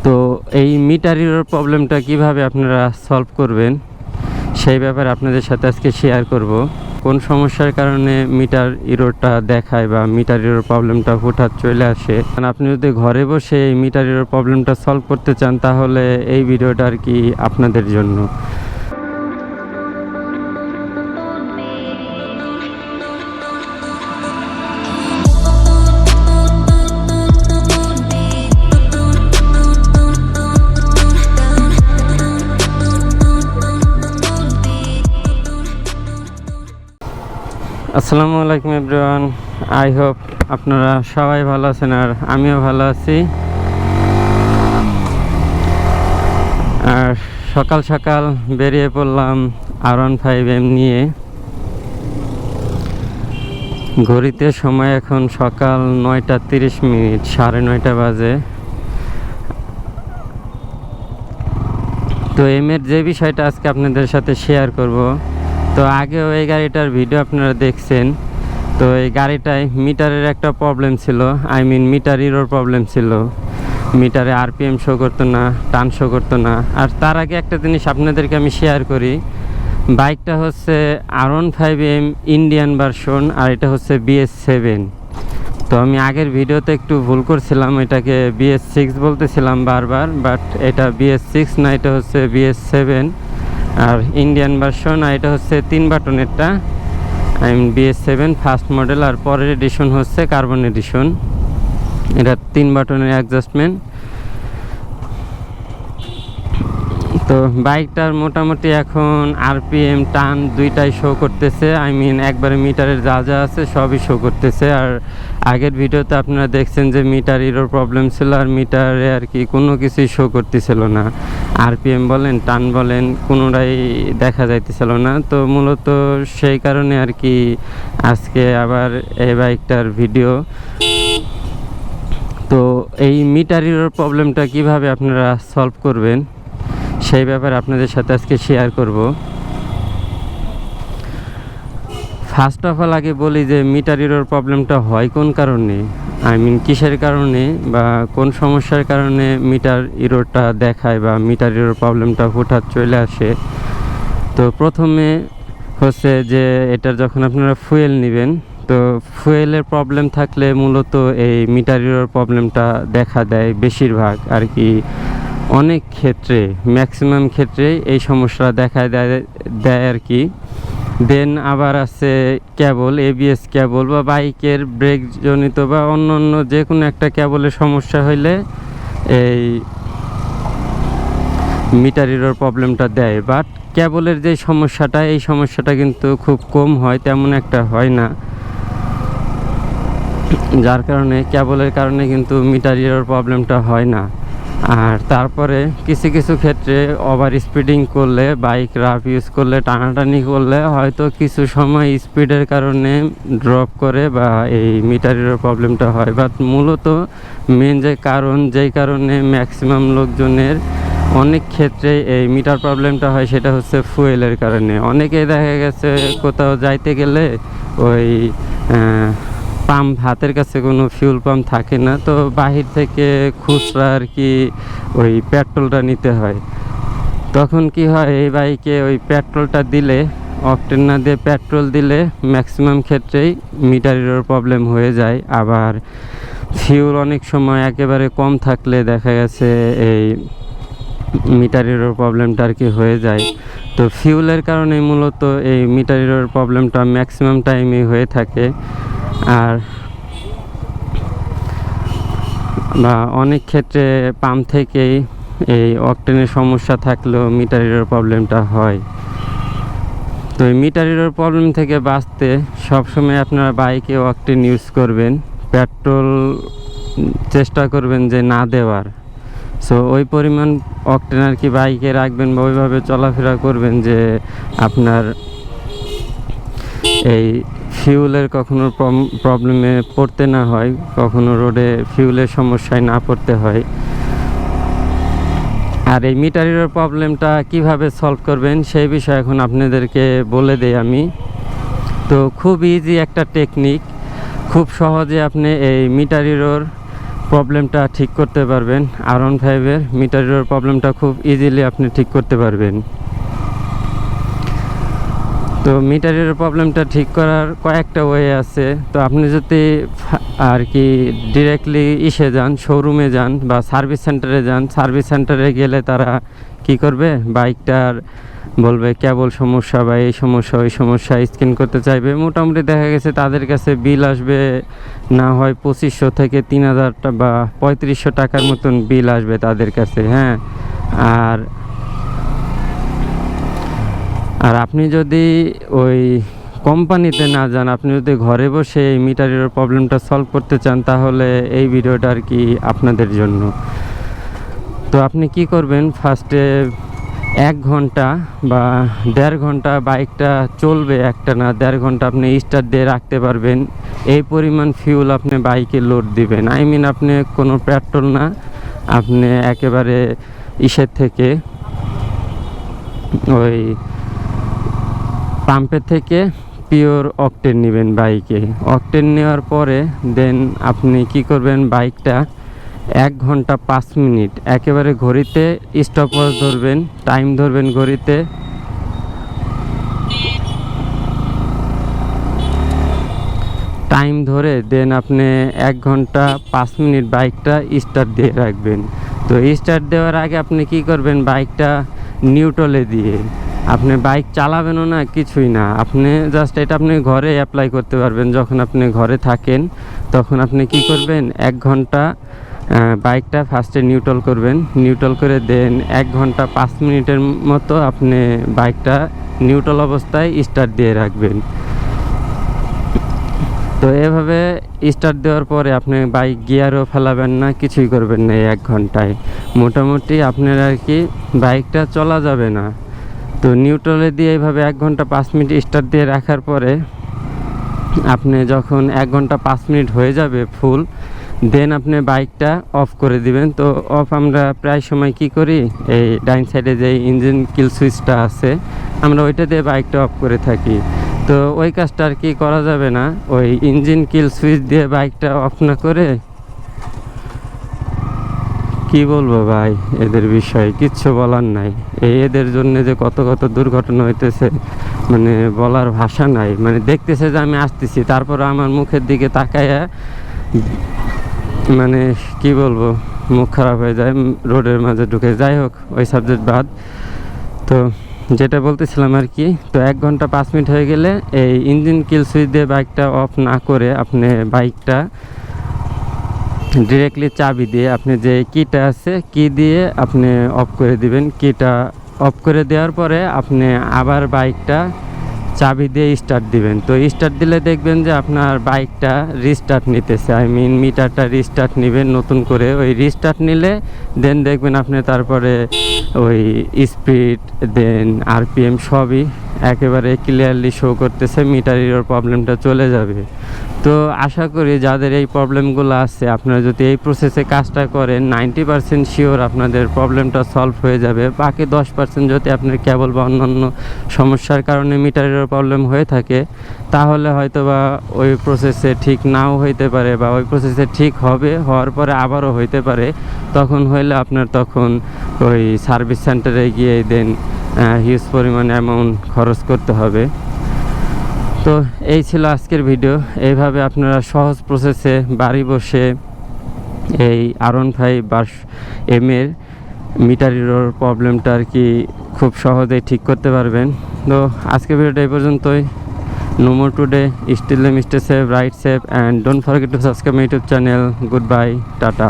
তো এই metre error প্রবলেমটা কিভাবে আপনারা সলভ করবেন সেই ব্যাপারে আপনাদের সাথে আজকে শেয়ার করব। কোন সমস্যার কারণে মিটার ইররটা দেখায় বা মিটার ইরর প্রবলেমটা হঠাৎ চলে আসে। আপনি যদি ঘরে বসে এই মিটার ইরর প্রবলেমটা সলভ করতে চান তাহলে এই ভিডিওটা আর কি আপনাদের জন্য। আসসালামু আলাইকুম এভরিওয়ান, আই হোপ আপনারা সবাই ভালো আছেন আর আমিও ভালো আছি। আর সকাল সকাল বেরিয়ে পড়লাম R15M নিয়ে। ঘড়িতে সময় এখন সকাল 9:30, 9:30 বাজে। তো এর যে বিষয়টা আজকে আপনাদের সাথে শেয়ার করব। তো আগেও এই গাড়িটার ভিডিও আপনারা দেখছেন। তো এই গাড়িটায় মিটারের একটা প্রবলেম ছিল, মিটার ইরর প্রবলেম ছিল। মিটারে RPM শো করতো না, টান শো করতো না। আর তার আগে একটা জিনিস আপনাদেরকে আমি শেয়ার করি, বাইকটা হচ্ছে R15M ইন্ডিয়ান ভার্সন আর এটা হচ্ছে BS7। তো আমি আগের ভিডিওতে একটু ভুল করছিলাম, এটাকে BS6 বলতেছিলাম বারবার, বাট এটা BS6 না, এটা হচ্ছে BS7 আর ইন্ডিয়ান ভার্সন। আর এটা হচ্ছে 3 বাটনেরটা, BS7 ফার্স্ট মডেল। আর পরের এডিশন হচ্ছে কার্বন এডিশন, এটা 3 বাটনের অ্যাডজাস্টমেন্ট। তো বাইকটার মোটামুটি এখন RPM টান দুইটাই শো করতেছে, একবারে মিটারের যা যা আছে সবই শো করতেছে। আর আগের ভিডিওতে আপনারা দেখছেন যে মিটার ইরর প্রবলেম ছিল আর মিটারে আর কি কোনো কিছুই শো করতেছিল না, RPM বলেন টান বলেন কোনোটাই দেখা যাইতেছিল না। তো মূলত সেই কারণে আর কি আজকে আবার এই বাইকটার ভিডিও। তো এই মিটার ইরর প্রবলেমটা কিভাবে আপনারা সলভ করবেন সেই ব্যাপারে আপনাদের সাথে আজকে শেয়ার করব। ফার্স্ট অফ অল আগে বলি যে মিটার ইরর প্রবলেমটা হয় কোন কারণে, কিসের কারণে বা কোন সমস্যার কারণে মিটার ইররটা দেখায় বা মিটার ইরর প্রবলেমটা হঠাৎ চলে আসে। তো প্রথমে হচ্ছে যে এটার যখন আপনারা ফুয়েল নেবেন, তো ফুয়েলের প্রবলেম থাকলে মূলত এই মিটার ইরর প্রবলেমটা দেখা দেয় বেশিরভাগ আর কি। অনেক ক্ষেত্রে ম্যাক্সিমাম ক্ষেত্রে এই সমস্যা দেখা দেয় আর কি। দেন আবার আছে কেবল, ABS কেবল বা বাইকের ব্রেক জনিত বা অন্য যে কোনো একটা কেবলের সমস্যা হইলে এই মিটার ইরর প্রবলেমটা দেয়। বাট কেবলের যে সমস্যাটা, এই সমস্যাটা কিন্তু খুব কম হয়, তেমন একটা হয় না, যার কারণে কেবলের কারণে কিন্তু মিটার ইরর প্রবলেমটা হয় না। আর তারপরে কিছু কিছু ক্ষেত্রে ওভার স্পিডিং করলে, বাইক রাফ ইউজ করলে, টানাটানি করলে হয়তো কিছু সময় স্পিডের কারণে ড্রপ করে বা এই মিটার ইরর প্রবলেমটা হয়। বাট মূলত মেন যে কারণ, যেই কারণে ম্যাক্সিমাম লোকজনের অনেক ক্ষেত্রে এই মিটার প্রবলেমটা হয় সেটা হচ্ছে ফুয়েলের কারণে। অনেকেই দেখা গেছে কোথাও যাইতে গেলে ওই পাম্প হাতের কাছে কোনো ফিউল পাম্প থাকে না, তো বাহির থেকে খুচরা আর কি ওই পেট্রোলটা নিতে হয়। তখন কি হয়, এই বাইকে ওই পেট্রোলটা দিলে, অকটেন না দিয়ে পেট্রোল দিলে ম্যাক্সিমাম ক্ষেত্রেই মিটার ইরর প্রবলেম হয়ে যায়। আবার ফিউল অনেক সময় একেবারে কম থাকলে দেখা গেছে এই মিটার ইরর প্রবলেমটা আর কি হয়ে যায়। তো ফিউলের কারণে মূলত এই মিটার ইরর প্রবলেমটা ম্যাক্সিমাম টাইমে হয়ে থাকে। আর বা অনেক ক্ষেত্রে পাম্প থেকেই এই অকটেনের সমস্যা থাকলেও মিটার ইরর প্রবলেমটা হয়। তো এই মিটার ইরর প্রবলেম থেকে বাঁচতে সবসময় আপনারা বাইকে অকটেন ইউজ করবেন, পেট্রোল চেষ্টা করবেন যে না দেওয়ার। সো ওই পরিমাণ অকটেন আর কি বাইকে রাখবেন বা ওইভাবে চলাফেরা করবেন যে আপনার এই ফিউলের কখনো প্রবলেমে পড়তে না হয়, কখনো রোডে ফিউলের সমস্যায় না পড়তে হয়। আর এই মিটার ইরর প্রবলেমটা কিভাবে সলভ করবেন সেই বিষয়ে এখন আপনাদেরকে বলে দেই আমি। তো খুব ইজি একটা টেকনিক, খুব সহজে আপনি এই মিটার ইরর প্রবলেমটা ঠিক করতে পারবেন। R15-এর মিটার এরর প্রবলেমটা খুব ইজিলি আপনি ঠিক করতে পারবেন। তো মিটার এরর প্রবলেমটা ঠিক করার কয়েকটা ওয়ে আছে। তো আপনি যদি আর কি ডিরেক্টলি যান, শোরুমে যান বা সার্ভিস সেন্টারে যান, সার্ভিস সেন্টারে গেলে তারা কি করবে, বাইকটার বলবে কেবল সমস্যা বা এই সমস্যা ওই সমস্যা স্ক্যান করতে চাইবে। মোটামুটি দেখা গেছে তাদের কাছে বিল আসবে না হয় 2500 থেকে 3000 বা 3500 টাকার মতন বিল আসবে তাদের কাছে। হ্যাঁ, আর আপনি যদি ওই কোম্পানিতে না যান, আপনি যদি ঘরে বসে এই মিটারের প্রবলেমটা সলভ করতে চান, তাহলে এই ভিডিওটা আর কি আপনাদের জন্য। তো আপনি কি করবেন, ফার্স্টে 1 ঘন্টা বা 1.5 ঘন্টা বাইকটা চলবে, একটা না 1.5 ঘন্টা আপনি স্টার্ট দিয়ে রাখতে পারবেন। এই পরিমাণ ফিউল আপনি বাইকে লোড দিবেন। আপনি কোনো পেট্রোল না, আপনি একেবারে থেকে ওই পাম্পের থেকে পিওর অকটেন নেবেন বাইকে। অকটেন নেওয়ার পরে দেন আপনি কি করবেন, বাইকটা 1 ঘন্টা 5 মিনিট একেবারে ঘড়িতে স্টপওয়াচ ধরবেন, টাইম ধরবেন ঘড়িতে। টাইম ধরে দেন আপনি 1 ঘন্টা 5 মিনিট বাইকটা স্টার্ট দিয়ে রাখবেন। তো স্টার্ট দেওয়ার আগে আপনি কি করবেন, বাইকটা নিউট্রালে দিয়ে আপনি বাইক চালাবেনও না, কিছুই না। আপনি জাস্ট এটা আপনি ঘরে অ্যাপ্লাই করতে পারবেন। যখন আপনি ঘরে থাকেন তখন আপনি কি করবেন, 1 ঘন্টা বাইকটা ফার্স্টে নিউট্রাল করবেন। নিউট্রাল করে দেন 1 ঘন্টা 5 মিনিটের মতো আপনি বাইকটা নিউট্রাল অবস্থায় স্টার্ট দিয়ে রাখবেন। তো এভাবে স্টার্ট দেওয়ার পরে আপনি বাইক গিয়ারও ফেলাবেন না, কিছুই করবেন না। 1 ঘন্টায় মোটামুটি আপনার আর কি বাইকটা চলা যাবে না। তো নিউট্রালে দিয়ে এইভাবে 1 ঘন্টা 5 মিনিট স্টার্ট দিয়ে রাখার পরে আপনি যখন 1 ঘন্টা 5 মিনিট হয়ে যাবে ফুল, দেন আপনি বাইকটা অফ করে দিবেন। তো অফ আমরা প্রায় সময় কি করি, এই ডাইন সাইডে যে ইঞ্জিন কিল সুইচটা আছে, আমরা ওইটা দিয়ে বাইকটা অফ করে থাকি। তো ওই কাজটা আর কি করা যাবে না। ওই ইঞ্জিন কিল সুইচ দিয়ে বাইকটা অফ না করে, কি বলবো ভাই, এদের বিষয়ে কিচ্ছু বলার নাই। এদের জন্য যে কত কত দুর্ঘটনা হইতেছে, মানে বলার ভাষা নাই। মানে দেখতেছে যে আমি আসতেছি, তারপর আমার মুখের দিকে তাকায়া মানে কি বলবো, মুখ খারাপ হয়ে যায়, রোডের মাঝে ঢুকে। যাই হোক, ওই সাবজেক্ট বাদ। তো যেটা বলতেছিলাম আর কি, তো 1 ঘন্টা 5 মিনিট হয়ে গেলে এই ইঞ্জিন কিল সুইচ দিয়ে বাইকটা অফ না করে আপনি বাইকটা ডিরেক্টলি চাবি দিয়ে, আপনি যে কিটা আছে কি দিয়ে আপনি অফ করে দিবেন। কিটা অফ করে দেওয়ার পরে আপনি আবার বাইকটা চাবি দিয়ে স্টার্ট দিবেন। তো স্টার্ট দিলে দেখবেন যে আপনার বাইকটা রিস্টার্ট নিতেছে, মিটারটা রিস্টার্ট নেবেন নতুন করে। ওই রিস্টার্ট নিলে দেন দেখবেন আপনি তারপরে ওই স্পিড দেন RPM সবই একেবারে ক্লিয়ারলি শো করতেছে, মিটার এরর প্রবলেমটা চলে যাবে। তো আশা করি যাদের এই প্রবলেমগুলো আছে, আপনারা যদি এই প্রসেসে কাজটা করেন 90% শিওর আপনাদের প্রবলেমটা সলভ হয়ে যাবে। বাকি 10% যদি আপনার কেবল বা অন্যান্য সমস্যার কারণে মিটারের প্রবলেম হয়ে থাকে, তাহলে হয়তো বা ওই প্রসেসে ঠিক নাও হইতে পারে, বা ওই প্রসেসে ঠিক হবে, হওয়ার পরে আবারও হইতে পারে। তখন হইলে আপনার তখন ওই সার্ভিস সেন্টারে গিয়ে দেন হিউজ পরিমাণ অ্যামাউন্ট খরচ করতে হবে। তো এই ছিল আজকের ভিডিও। এইভাবে আপনারা সহজ প্রসেসে বাড়ি বসে এই R15 এর মিটার এরর প্রবলেমটা আর কি খুব সহজেই ঠিক করতে পারবেন। তো আজকের ভিডিওটা এই পর্যন্তই। No more today. Still stay safe, ride safe, and don't forget to subscribe my YouTube channel. Goodbye, tata.